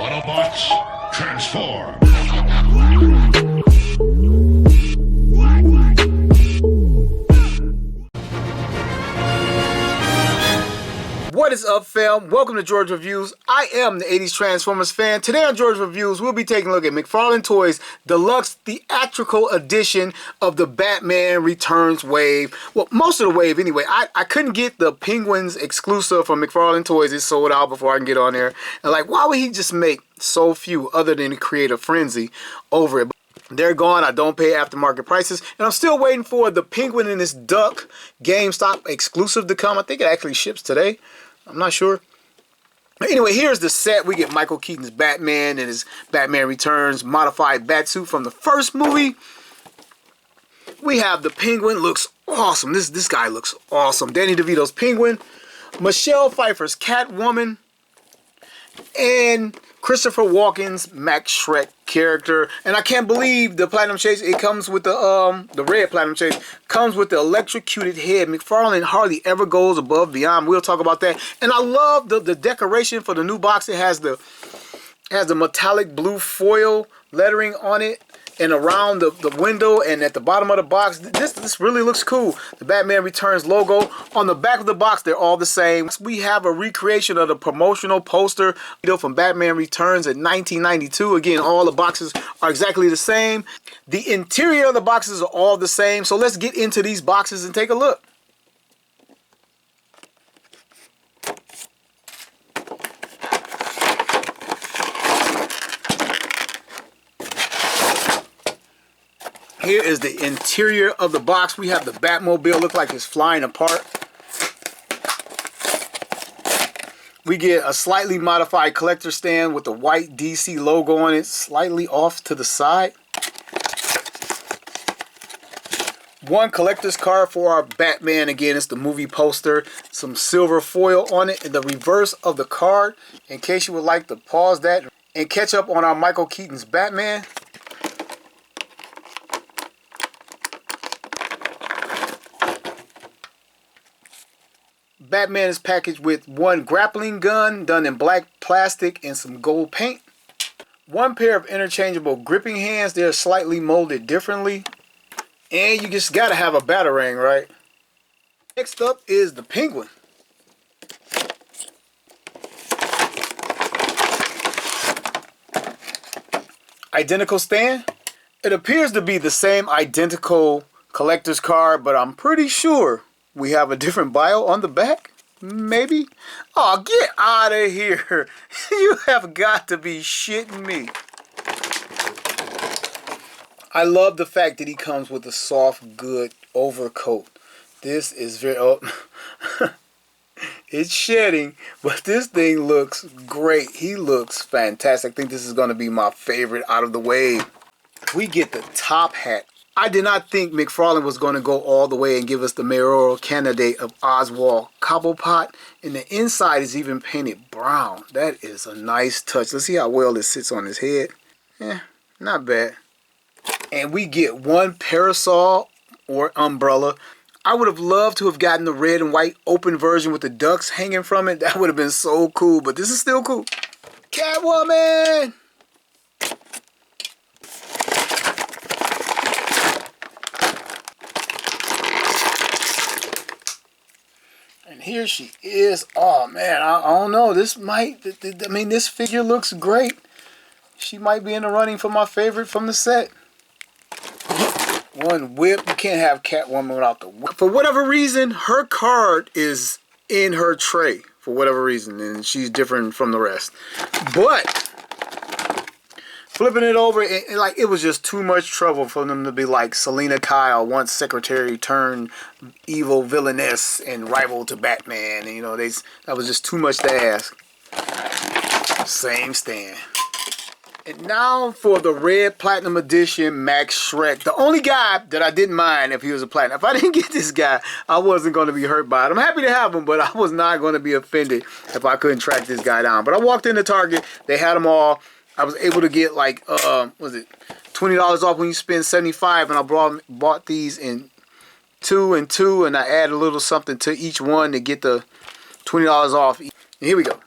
Autobots, transform! What is up, fam? Welcome to George Reviews. I am the 80s Transformers fan. Today on George Reviews, we'll be taking a look at Mcfarlane Toys Deluxe Theatrical Edition of the Batman Returns wave. Well, most of the wave anyway. I couldn't get the Penguins exclusive from Mcfarlane Toys. It sold out before I can get on there. And like, why would he just make so few other than to create a frenzy over it? They're gone. I don't pay aftermarket prices. And I'm still waiting for the Penguin and his Duck GameStop exclusive to come. I think it actually ships today. I'm not sure. Anyway, here's the set. We get Michael Keaton's Batman and his Batman Returns modified batsuit from the first movie. We have the Penguin. Looks awesome. This guy looks awesome. Danny DeVito's Penguin. Michelle Pfeiffer's Catwoman. And Christopher Walken's Max Shrek character. And I can't believe the Platinum Chase, it comes with the red Platinum Chase, comes with the electrocuted head. McFarlane hardly ever goes above beyond. We'll talk about that. And I love the decoration for the new box. It has the metallic blue foil lettering on it and around the window and at the bottom of the box. This really looks cool. The Batman Returns logo. On the back of the box, they're all the same. We have a recreation of the promotional poster from Batman Returns in 1992. Again, all the boxes are exactly the same. The interior of the boxes are all the same. So let's get into these boxes and take a look. Here is the interior of the box. We have the Batmobile, look like it's flying apart. We get a slightly modified collector stand with the white DC logo on it, slightly off to the side. One collector's card for our Batman. Again, it's the movie poster. Some silver foil on it. And the reverse of the card, in case you would like to pause that and catch up on our Michael Keaton's Batman. Batman is packaged with one grappling gun done in black plastic and some gold paint. One pair of interchangeable gripping hands. They're slightly molded differently. And you just gotta have a Batarang, right? Next up is the Penguin. Identical stand. It appears to be the same identical collector's card, but I'm pretty sure we have a different bio on the back. Maybe? Oh, get out of here. You have got to be shitting me. I love the fact that he comes with a soft, good overcoat. This is very... Oh, it's shedding, but this thing looks great. He looks fantastic. I think this is going to be my favorite out of the wave. We get the top hat. I did not think McFarlane was going to go all the way and give us the mayoral candidate of Oswald Cobblepot. And the inside is even painted brown. That is a nice touch. Let's see how well this sits on his head. Yeah, not bad. And we get one parasol or umbrella. I would have loved to have gotten the red and white open version with the ducks hanging from it. That would have been so cool, but this is still cool. Catwoman! And here she is. Oh man, I don't know. This might, I mean, this figure looks great. She might be in the running for my favorite from the set. One whip. You can't have Catwoman without the whip. For whatever reason, her card is in her tray. For whatever reason. And she's different from the rest. But flipping it over, like, it was just too much trouble for them to be like Selena Kyle, once secretary turned evil villainess and rival to Batman. And, you know, that was just too much to ask. Same stand. And now for the red Platinum Edition Max Shrek. The only guy that I didn't mind if he was a Platinum. If I didn't get this guy, I wasn't going to be hurt by it. I'm happy to have him, but I was not going to be offended if I couldn't track this guy down. But I walked into Target. They had them all. I was able to get like, was it $20 off when you spend $75, and I bought these in 2 and 2, and I add a little something to each one to get the $20 off. And here we go.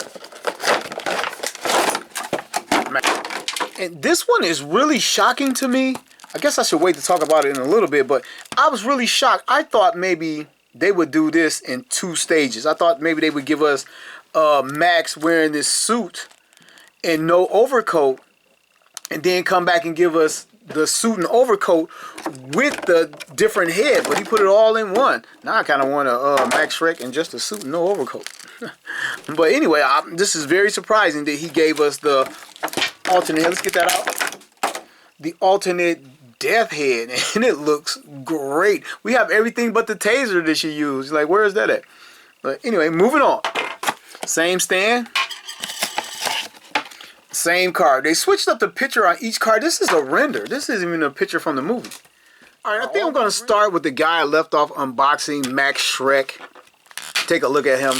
And this one is really shocking to me. I guess I should wait to talk about it in a little bit, but I was really shocked. I thought maybe they would do this in 2 stages. I thought maybe they would give us Max wearing this suit and no overcoat, and then come back and give us the suit and overcoat with the different head, but he put it all in one. Now I kind of want a Max Shrek in just a suit and no overcoat. But anyway, this is very surprising that he gave us the alternate head. Let's get that out. The alternate death head, and it looks great. We have everything but the taser that she used. Like, where is that at? But anyway, moving on. Same stand. Same card. They switched up the picture on each card. This is a render. This isn't even a picture from the movie. All right, I think I'm going to start with the guy I left off unboxing, Max Shrek. Take a look at him.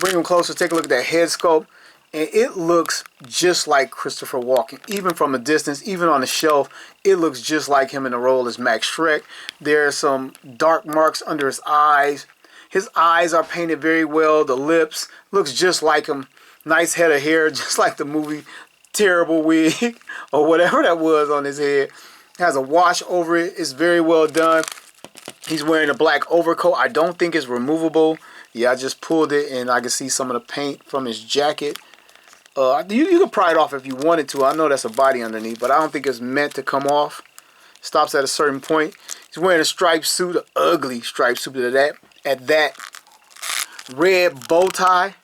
Bring him closer. Take a look at that head sculpt. And it looks just like Christopher Walken. Even from a distance, even on the shelf, it looks just like him in the role as Max Shrek. There are some dark marks under his eyes. His eyes are painted very well. The lips looks just like him. Nice head of hair, just like the movie. Terrible wig or whatever that was on his head. Has a wash over it. It's very well done. He's wearing a black overcoat. I don't think it's removable. Yeah, I just pulled it and I can see some of the paint from his jacket. You could pry it off if you wanted to. I know that's a body underneath, but I don't think it's meant to come off. Stops at a certain point. He's wearing a striped suit, an ugly striped suit at that. Red bow tie.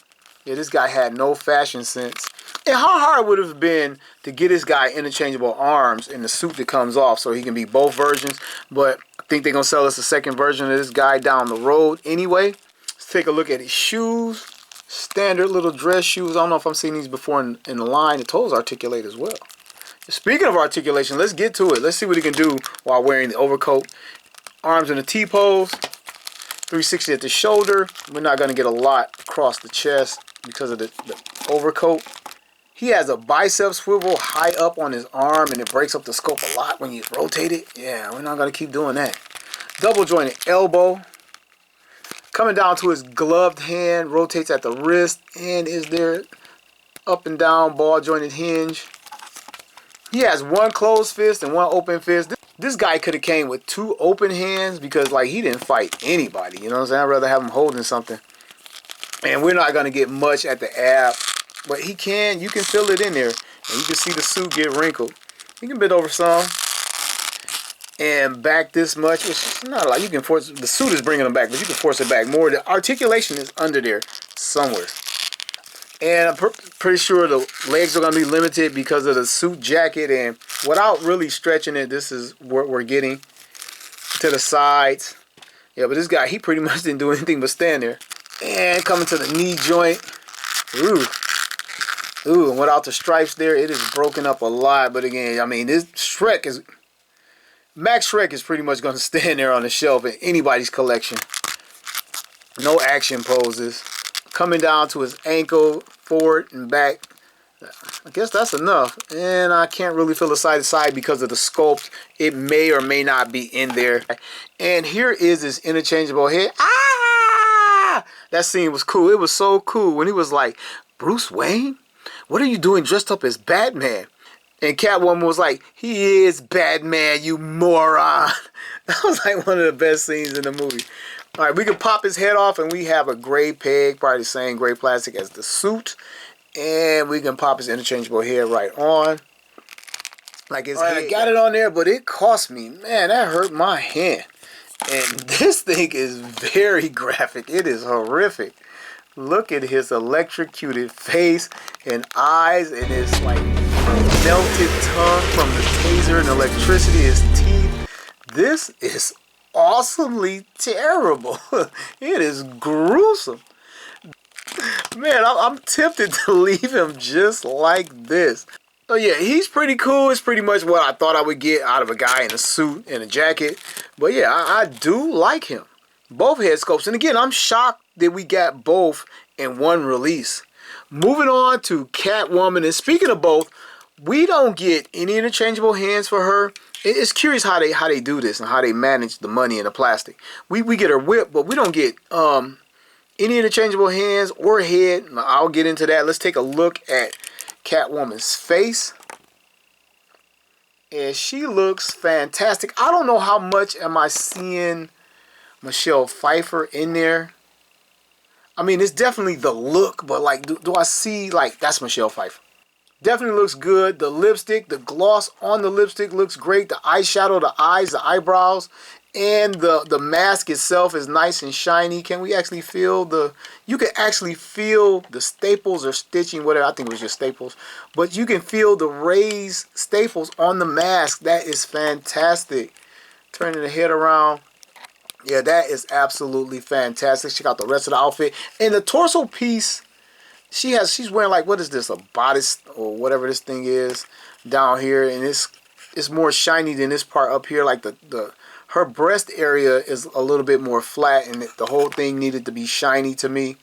Yeah, this guy had no fashion sense. And how hard would it have been to get this guy interchangeable arms in the suit that comes off so he can be both versions? But I think they're going to sell us a second version of this guy down the road anyway. Let's take a look at his shoes. Standard little dress shoes. I don't know if I've seen these before in the line. The toes articulate as well. Speaking of articulation, let's get to it. Let's see what he can do while wearing the overcoat. Arms in a T-pose. 360 at the shoulder. We're not going to get a lot across the chest because of the overcoat. He has a bicep swivel high up on his arm, and it breaks up the scope a lot when you rotate it. Yeah, we're not going to keep doing that. Double jointed elbow. Coming down to his gloved hand, rotates at the wrist, and is there up and down ball jointed hinge. He has one closed fist and one open fist. This guy could have came with 2 open hands because like he didn't fight anybody. You know what I'm saying? I'd rather have him holding something. And we're not going to get much at the ab. But you can feel it in there. And you can see the suit get wrinkled. You can bend over some. And back this much. It's not a lot. You can force, the suit is bringing them back, but you can force it back more. The articulation is under there somewhere. And I'm pretty sure the legs are going to be limited because of the suit jacket. And without really stretching it, this is what we're getting. To the sides. Yeah, but this guy, he pretty much didn't do anything but stand there. And coming to the knee joint. Ooh. Ooh, and without the stripes there, it is broken up a lot. But again, I mean, this Shrek is... Max Shrek is pretty much going to stand there on the shelf in anybody's collection. No action poses. Coming down to his ankle, forward and back. I guess that's enough. And I can't really feel the side to side because of the sculpt. It may or may not be in there. And here is his interchangeable head. Ah! That scene was cool. It was so cool when he was like, Bruce Wayne? What are you doing dressed up as Batman? And Catwoman was like, he is Batman, you moron. That was like one of the best scenes in the movie. All right, we can pop his head off and we have a gray peg, probably the same gray plastic as the suit. And we can pop his interchangeable head right on. Like his head. I got it on there, but it cost me. Man, that hurt my hand. And this thing is very graphic. It is horrific. Look at his electrocuted face and eyes and his like melted tongue from the taser and electricity, his teeth. This is awesomely terrible. It is gruesome. Man, I'm tempted to leave him just like this. So yeah, he's pretty cool. It's pretty much what I thought I would get out of a guy in a suit and a jacket. But yeah, I do like him. Both head sculpts. And again, I'm shocked that we got both in one release. Moving on to Catwoman. And speaking of both, we don't get any interchangeable hands for her. It's curious how they do this and how they manage the money and the plastic. We get her whip, but we don't get any interchangeable hands or head. I'll get into that. Let's take a look at Catwoman's face. And she looks fantastic. I don't know how much am I seeing Michelle Pfeiffer in there. I mean, it's definitely the look, but like, do I see, like, that's Michelle Pfeiffer. Definitely looks good. The lipstick, the gloss on the lipstick looks great. The eyeshadow, the eyes, the eyebrows, and the mask itself is nice and shiny. Can we actually feel the... You can actually feel the staples or stitching, whatever. I think it was just staples. But you can feel the raised staples on the mask. That is fantastic. Turning the head around. Yeah, that is absolutely fantastic. Check out the rest of the outfit. And the torso piece... She's wearing, like, what is this, a bodice or whatever this thing is down here, and it's more shiny than this part up here. Like her breast area is a little bit more flat, and the whole thing needed to be shiny to me,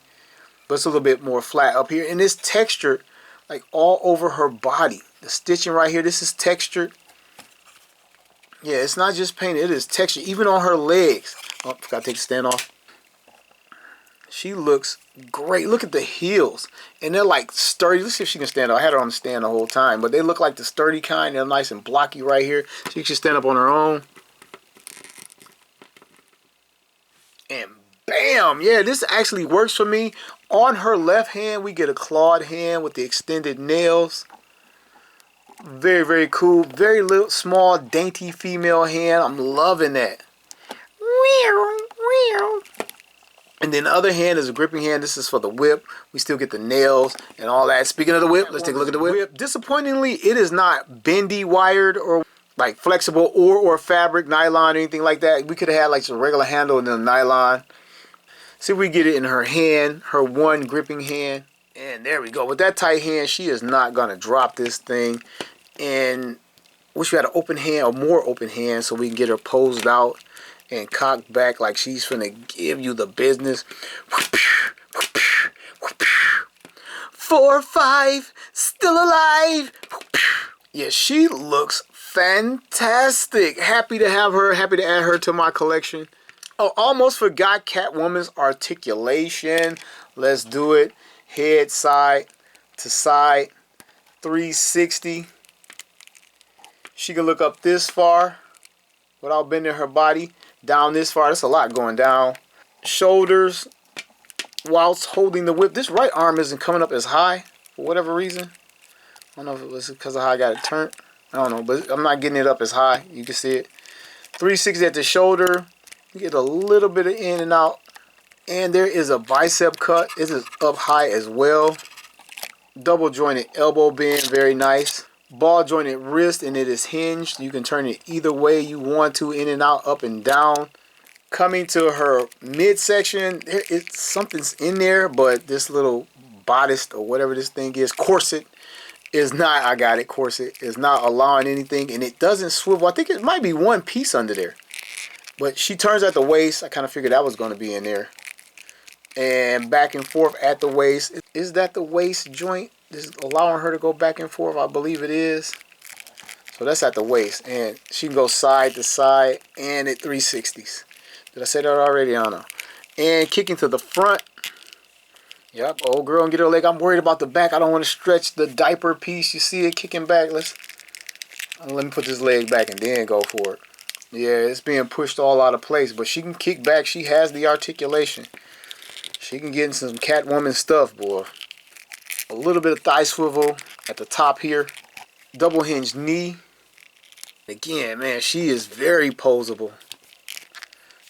but it's a little bit more flat up here, and it's textured like all over her body. The stitching right here, this is textured. Yeah, it's not just painted, it is textured, even on her legs. Oh, forgot to take the stand off. She looks great. Look at the heels. And they're like sturdy. Let's see if she can stand up. I had her on the stand the whole time. But they look like the sturdy kind. They're nice and blocky right here. She can stand up on her own. And bam! Yeah, this actually works for me. On her left hand, we get a clawed hand with the extended nails. Very, very cool. Very little, small, dainty female hand. I'm loving that. And then the other hand is a gripping hand. This is for the whip. We still get the nails and all that. Speaking of the whip, let's take a look at the whip. Disappointingly, it is not bendy wired or like flexible or fabric, nylon, or anything like that. We could have had like some regular handle and then nylon. See if we get it in her hand, her one gripping hand. And there we go. With that tight hand, she is not going to drop this thing. And wish we had an open hand or more open hand so we can get her posed out and cocked back like she's finna give you the business. 4 or 5, still alive. Yeah, she looks fantastic. Happy to have her. Happy to add her to my collection. Oh, almost forgot Catwoman's articulation. Let's do it. Head side to side. 360. She can look up this far without bending her body. Down this far. That's a lot going down. Shoulders whilst holding the whip. This right arm isn't coming up as high for whatever reason. I don't know if it was because of how I got it turned. I don't know, but I'm not getting it up as high. You can see it. 360 at the shoulder. You get a little bit of in and out. And there is a bicep cut. This is up high as well. Double jointed elbow bend. Very nice. Ball jointed wrist, and it is hinged. You can turn it either way you want to, in and out, up and down. Coming to her midsection, something's in there, but this little bodice or whatever this thing is, corset, is not, I got it, corset, is not allowing anything, and it doesn't swivel. I think it might be one piece under there. But she turns at the waist. I kind of figured that was going to be in there. And back and forth at the waist. Is that the waist joint? This is allowing her to go back and forth. I believe it is. So that's at the waist. And she can go side to side and at 360s. Did I say that already? I don't know. And kicking to the front. Yep, old girl and get her leg. I'm worried about the back. I don't want to stretch the diaper piece. You see it kicking back. Let me put this leg back and then go for it. Yeah, it's being pushed all out of place. But she can kick back. She has the articulation. She can get in some Catwoman stuff, boy. A little bit of thigh swivel at the top here. Double hinged knee. Again, man, she is very posable.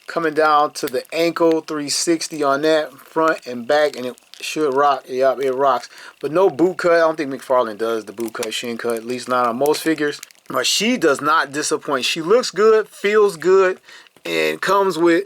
Coming down to the ankle, 360 on that, front and back, and it should rock. Yep, it rocks. But no boot cut. I don't think Mcfarlane does the boot cut, shin cut, at least not on most figures. But she does not disappoint. She looks good, feels good, and comes with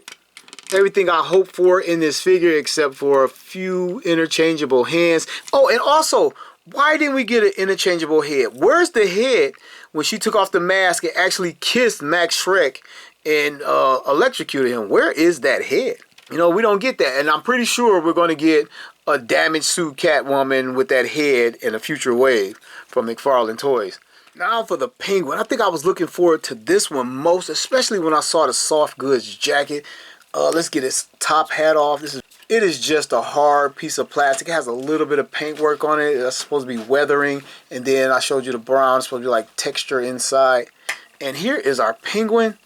everything I hope for in this figure except for a few interchangeable hands. Oh, and also, why didn't we get an interchangeable head? Where's the head when she took off the mask and actually kissed Max Shrek and electrocuted him? Where is that head? You know, we don't get that. And I'm pretty sure we're going to get a damaged suit Catwoman with that head in a future wave from Mcfarlane Toys. Now for the Penguin. I think I was looking forward to this one most, especially when I saw the soft goods jacket. Let's get his top hat off. It is just a hard piece of plastic. It has a little bit of paintwork on it. It's supposed to be weathering. And then I showed you the brown. It's supposed to be like texture inside. And here is our Penguin.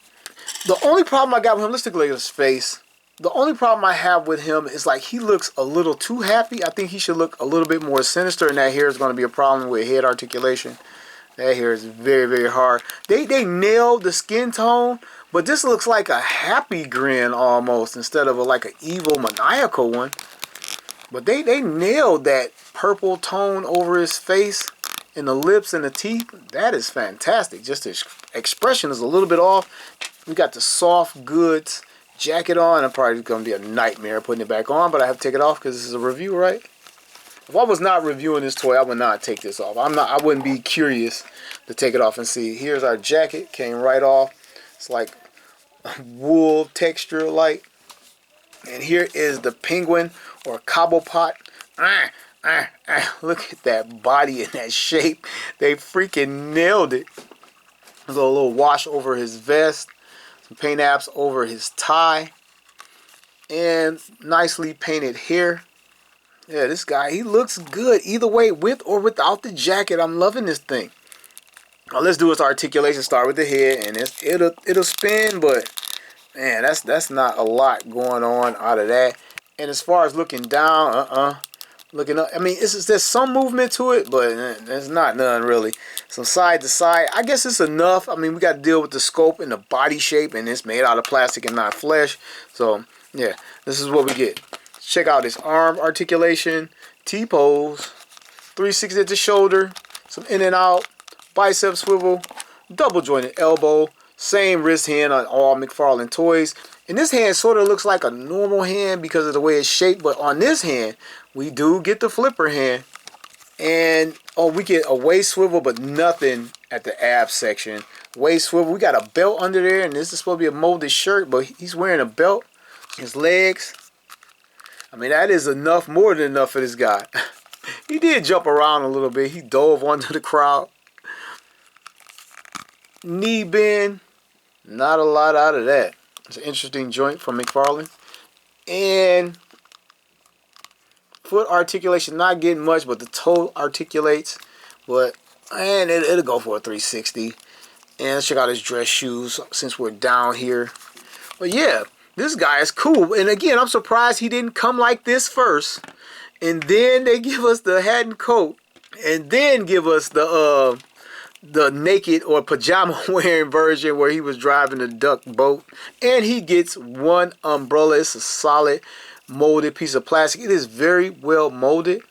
The only problem I got with him, let's take a look at his face. The only problem I have with him is like he looks a little too happy. I think he should look a little bit more sinister, and that hair is going to be a problem with head articulation. That hair is very, very hard. They nailed the skin tone, but this looks like a happy grin almost instead of like an evil, maniacal one. But they nailed that purple tone over his face and the lips and the teeth. That is fantastic. Just his expression is a little bit off. We got the soft goods jacket on. I'm probably going to be a nightmare putting it back on, but I have to take it off because this is a review, right? If I was not reviewing this toy, I would not take this off. I wouldn't be curious to take it off and see. Here's our jacket. Came right off. It's like wool texture like. And here is the Penguin or Cobblepot. Look at that body and that shape. They freaking nailed it. There's a little wash over his vest. Some paint apps over his tie. And nicely painted hair. Yeah, this guy, he looks good either way, with or without the jacket. I'm loving this thing. Now let's do its articulation. Start with the head, and it'll spin, but man, that's not a lot going on out of that. And as far as looking down, looking up, I mean, there's some movement to it, but there's not none really. Some side to side, I guess it's enough. I mean, we got to deal with the scope and the body shape, and it's made out of plastic and not flesh. So yeah, this is what we get. Check out his arm articulation, T-pose, 360 at the shoulder, some in and out, bicep swivel, double jointed elbow, same wrist hand on all Mcfarlane toys. And this hand sort of looks like a normal hand because of the way it's shaped, but on this hand, we do get the flipper hand. And we get a waist swivel, but nothing at the ab section. Waist swivel, we got a belt under there, and this is supposed to be a molded shirt, but he's wearing a belt. His legs, I mean, that is enough, more than enough for this guy. He did jump around a little bit. He dove onto the crowd. Knee bend, not a lot out of that. It's an interesting joint from Mcfarlane. And foot articulation, not getting much, but the toe articulates. But, and it'll go for a 360. And let's check out his dress shoes since we're down here. But yeah, this guy is cool. And again, I'm surprised he didn't come like this first. And then they give us the hat and coat. And then give us the naked or pajama wearing version where he was driving the duck boat. And he gets one umbrella. It's a solid molded piece of plastic. It is very well molded.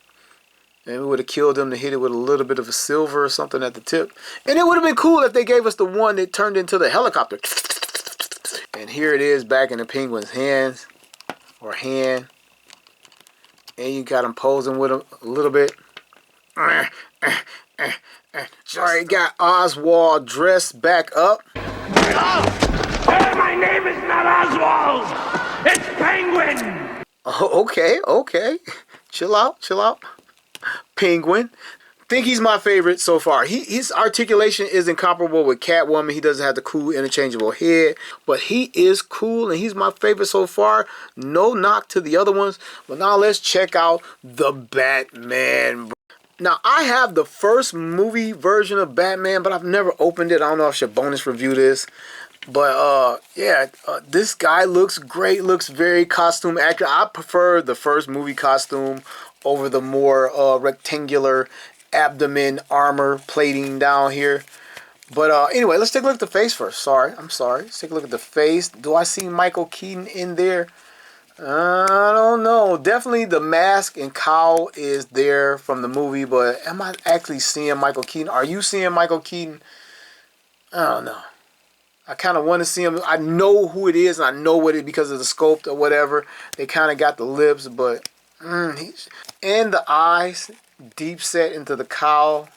And we would have killed him to hit it with a little bit of a silver or something at the tip. And it would have been cool if they gave us the one that turned into the helicopter. And here it is back in the Penguin's hands, or hand. And you got him posing with him a little bit. Sorry, got Oswald dressed back up. Oh, my name is not Oswald. It's Penguin. Oh, okay. Chill out. Penguin. Think he's my favorite so far. His articulation isn't comparable with Catwoman. He doesn't have the cool interchangeable head, but he is cool and he's my favorite so far. No knock to the other ones. But now let's check out the Batman. Now I have the first movie version of Batman, but I've never opened it. I don't know if I should bonus review this. But this guy looks great. Looks very costume accurate. I prefer the first movie costume over the more rectangular abdomen armor plating down here. But anyway, let's take a look at the face first. I'm sorry. Let's take a look at the face. Do I see Michael Keaton in there? I don't know. Definitely the mask and cowl is there from the movie, but am I actually seeing Michael Keaton? Are you seeing Michael Keaton? I don't know. I kind of want to see him. I know who it is, and I know what it because of the sculpt or whatever. They kind of got the lips, but and the eyes deep set into the cowl.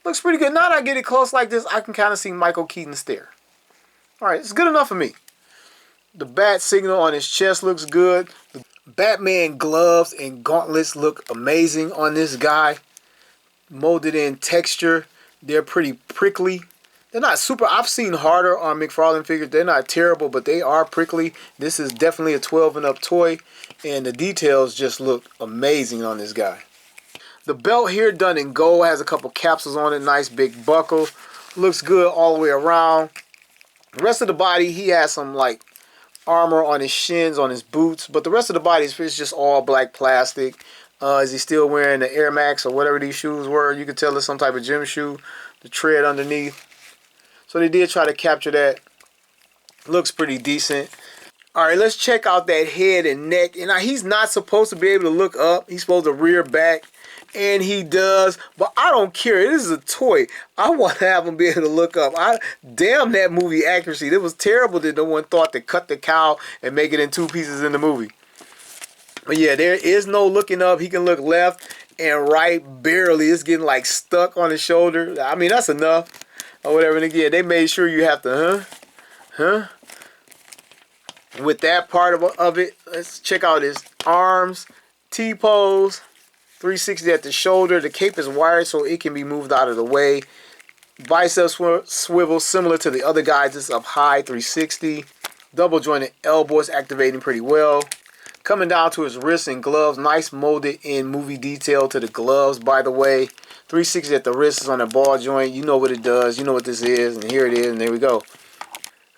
Looks pretty good. Now that I get it close like this, I can kind of see Michael Keaton stare. All right, it's good enough for me. The bat signal on his chest looks good. The Batman gloves and gauntlets look amazing on this guy. Molded in texture. They're pretty prickly. They're not super. I've seen harder on Mcfarlane figures. They're not terrible, but they are prickly. This is definitely a 12 and up toy. And the details just look amazing on this guy. The belt here done in gold has a couple capsules on it. Nice big buckle. Looks good all the way around. The rest of the body, he has some like armor on his shins, on his boots, but the rest of the body is just all black plastic. Is he still wearing the Air Max or whatever these shoes were? You could tell it's some type of gym shoe. The tread underneath. So they did try to capture that. Looks pretty decent. Alright, let's check out that head and neck. And now he's not supposed to be able to look up. He's supposed to rear back. And he does. But I don't care. This is a toy. I want to have him be able to look up. Damn that movie accuracy. It was terrible that no one thought to cut the cow and make it in 2 pieces in the movie. But yeah, there is no looking up. He can look left and right barely. It's getting like stuck on his shoulder. I mean, that's enough. Or whatever. And again, they made sure you have to, with that part of it, let's check out his arms. T-pose. 360 at the shoulder. The cape is wired so it can be moved out of the way. Bicep swivel similar to the other guys. It's up high, 360. Double jointed elbows activating pretty well. Coming down to his wrists and gloves. Nice molded in movie detail to the gloves, by the way. 360 at the wrist is on the ball joint. You know what it does. You know what this is. And here it is. And there we go.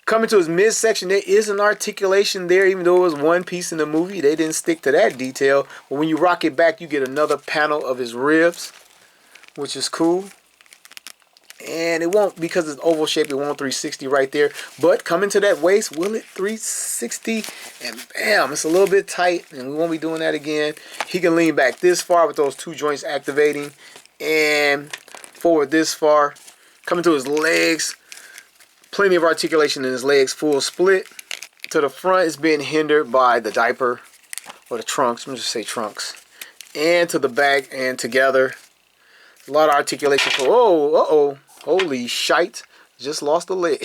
Coming to his midsection, there is an articulation there, even though it was one piece in the movie. They didn't stick to that detail. But when you rock it back, you get another panel of his ribs, which is cool. And it won't, because it's oval shape, it won't 360 right there. But coming to that waist, will it 360? And bam, it's a little bit tight, and we won't be doing that again. He can lean back this far with those 2 joints activating, and forward this far. Coming to his legs. Plenty of articulation in his legs, full split. To the front is being hindered by the diaper, or the trunks, let me just say trunks. And to the back and together. A lot of articulation for, holy shite. Just lost a leg.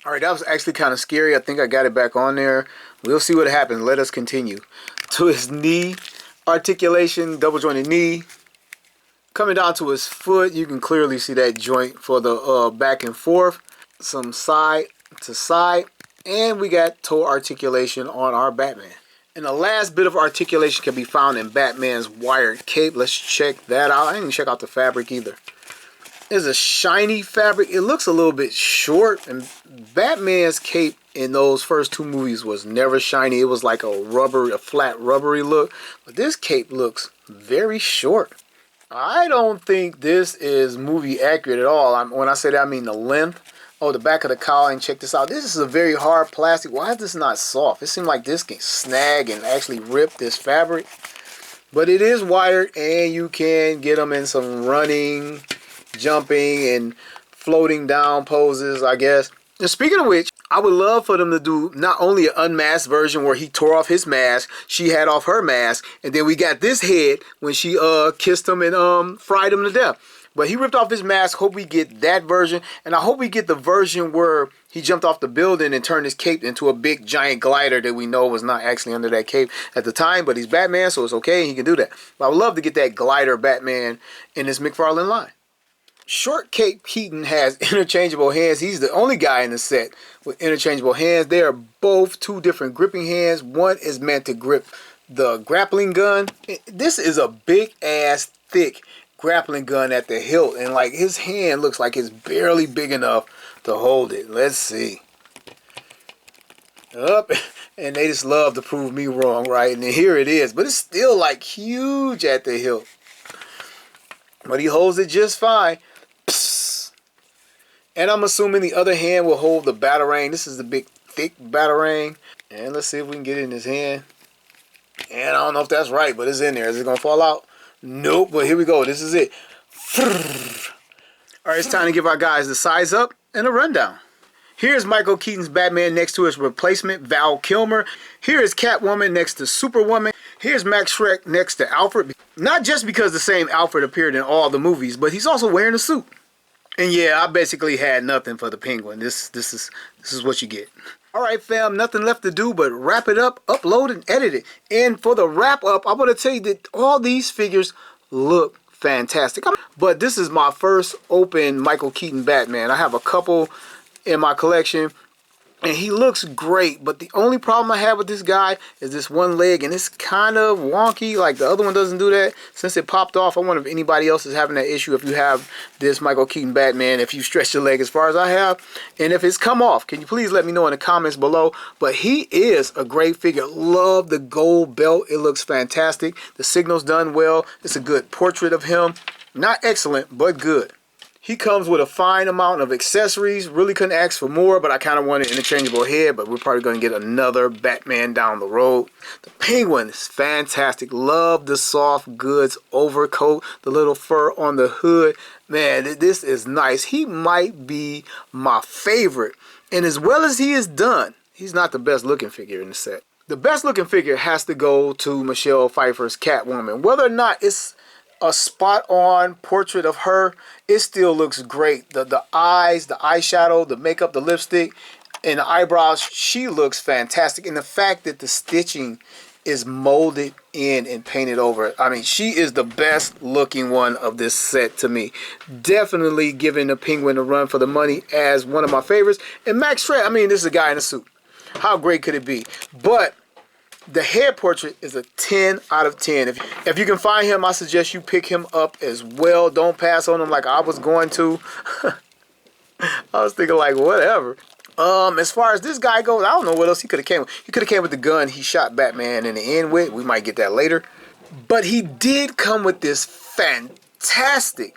Alright, that was actually kind of scary. I think I got it back on there. We'll see what happens. Let us continue. To his knee, articulation, double jointed knee. Coming down to his foot, you can clearly see that joint for the back and forth. Some side to side, and we got toe articulation on our Batman. And the last bit of articulation can be found in Batman's wired cape. Let's check that out. I didn't even check out the fabric either. It's a shiny fabric. It looks a little bit short, and Batman's cape in those first 2 movies was never shiny. It was like a flat rubbery look, but this cape looks very short. I don't think this is movie accurate at all. When I say that, I mean the length. Oh, the back of the cowl, and check this out. This is a very hard plastic. Why is this not soft? It seems like this can snag and actually rip this fabric. But it is wired, and you can get them in some running, jumping, and floating down poses, I guess. And speaking of which, I would love for them to do not only an unmasked version where he tore off his mask, she had off her mask, and then we got this head when she kissed him and fried him to death. But he ripped off his mask. Hope we get that version. And I hope we get the version where he jumped off the building and turned his cape into a big giant glider that we know was not actually under that cape at the time. But he's Batman, so it's okay. He can do that. But I would love to get that glider Batman in this Mcfarlane line. Short Cape Keaton has interchangeable hands. He's the only guy in the set with interchangeable hands. They are both 2 different gripping hands. One is meant to grip the grappling gun. This is a big ass, thick grappling gun at the hilt, and like his hand looks like it's barely big enough to hold it. Let's see. Up, and they just love to prove me wrong, right? And here it is, but it's still like huge at the hilt. But he holds it just fine. Psst. And I'm assuming the other hand will hold the batarang. This is the big thick batarang. And let's see if we can get it in his hand. And I don't know if that's right, but it's in there. Is it gonna fall out? Nope, but here we go. This is it. Alright, it's time to give our guys the size up and a rundown. Here's Michael Keaton's Batman next to his replacement, Val Kilmer. Here is Catwoman next to Superwoman. Here's Max Shrek next to Alfred. Not just because the same Alfred appeared in all the movies, but he's also wearing a suit. And yeah, I basically had nothing for the Penguin. This is what you get. Alright fam, nothing left to do but wrap it up, upload, and edit it. And for the wrap up, I want to tell you that all these figures look fantastic. But this is my first open Michael Keaton Batman. I have a couple in my collection. And he looks great, but the only problem I have with this guy is this one leg, and it's kind of wonky. Like, the other one doesn't do that. Since it popped off, I wonder if anybody else is having that issue. If you have this Michael Keaton Batman, if you stretch your leg as far as I have, and if it's come off, can you please let me know in the comments below? But he is a great figure. Love the gold belt. It looks fantastic. The signal's done well. It's a good portrait of him. Not excellent, but good. He comes with a fine amount of accessories. Really couldn't ask for more, but I kind of wanted an interchangeable head, but we're probably going to get another Batman down the road. The Penguin is fantastic. Love the soft goods overcoat, the little fur on the hood. Man, this is nice. He might be my favorite. And as well as he is done, he's not the best looking figure in the set. The best looking figure has to go to Michelle Pfeiffer's Catwoman. Whether or not it's a spot-on portrait of her, it still looks great. The eyes, the eyeshadow, the makeup, the lipstick, and the eyebrows, she looks fantastic. And the fact that the stitching is molded in and painted over, I mean, she is the best looking one of this set to me. Definitely giving the Penguin a run for the money as one of my favorites. And Max Shred, I mean, this is a guy in a suit. How great could it be? But the head portrait is a 10 out of 10. If you can find him, I suggest you pick him up as well. Don't pass on him like I was going to. I was thinking like, whatever. As far as this guy goes, I don't know what else he could have came with. He could have came with the gun he shot Batman in the end with. We might get that later. But he did come with this fantastic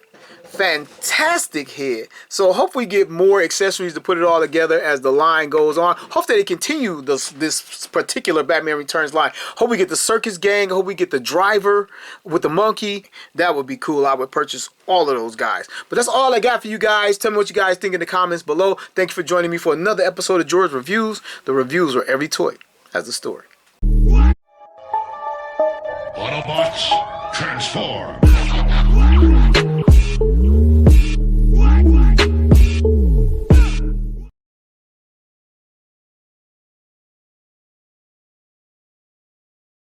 head. So hopefully we get more accessories to put it all together as the line goes on. Hopefully they continue this particular Batman Returns line. Hope we get the circus gang. Hope we get the driver with the monkey. That would be cool. I would purchase all of those guys. But that's all I got for you guys. Tell me what you guys think in the comments below. Thank you for joining me for another episode of George Reviews. The reviews where every toy has a story. Autobots, transform!